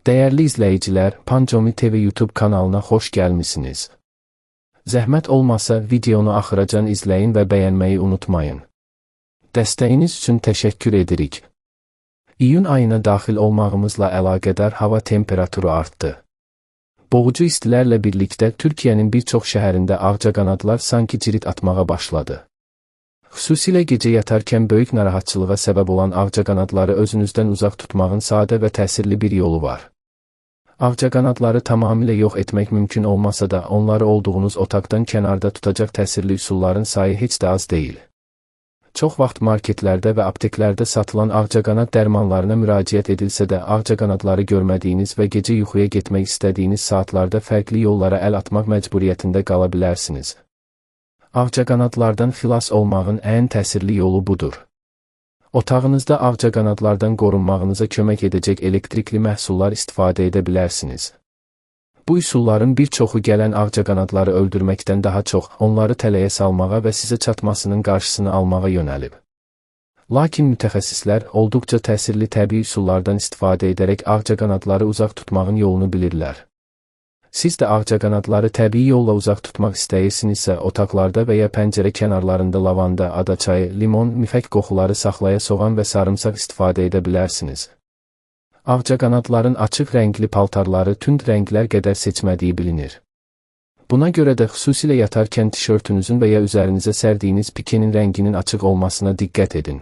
Değerli izleyiciler, Pancomi TV YouTube kanalına hoş gelmişsiniz. Zəhmət olmasa videonu axıracan izləyin və bəyənməyi unutmayın. Dəstəyiniz üçün təşəkkür edirik. İyun ayına daxil olmağımızla əlaqədar hava temperaturu artdı. Boğucu istilərlə birlikdə Türkiyənin bir çox şəhərində ağcaqanadlar sanki cirit atmağa başladı. Xüsusilə gecə yatarkən böyük narahatçılığa səbəb olan ağcaqanadları özünüzdən uzaq tutmağın sadə və təsirli bir yolu var. Ağcaqanadları tamamilə yox etmək mümkün olmasa da onları olduğunuz otaqdan kənarda tutacaq təsirli üsulların sayı heç də az deyil. Çox vaxt marketlərdə və apteklərdə satılan ağcaqanad dərmanlarına müraciət edilsə də ağcaqanadları görmədiyiniz və gecə yuxuya getmək istədiyiniz saatlarda fərqli yollara əl atmaq məcburiyyətində qala bilərsiniz. Ağcaqanadlardan xilas olmağın ən təsirli yolu budur. Otağınızda ağcaqanadlardan qorunmağınıza kömək edəcək elektrikli məhsullar istifadə edə bilərsiniz. Bu üsulların bir çoxu gələn ağcaqanadları öldürməkdən daha çox onları tələyə salmağa və sizə çatmasının qarşısını almağa yönəlib. Lakin mütəxəssislər olduqca təsirli təbii üsullardan istifadə edərək ağcaqanadları uzaq tutmağın yolunu bilirlər. Siz də ağcaqanadları təbii yolla uzaq tutmaq istəyirsinizsə, otaqlarda və ya pəncərə kənarlarında lavanda, adaçayı, limon, mifək qoxuları saxlaya soğan və sarımsaq istifadə edə bilərsiniz. Ağcaqanadların açıq rəngli paltarları tünd rənglər qədər seçmədiyi bilinir. Buna görə də xüsusilə yatarkən tişörtünüzün və ya üzərinizə sərdiyiniz pikenin rənginin açıq olmasına diqqət edin.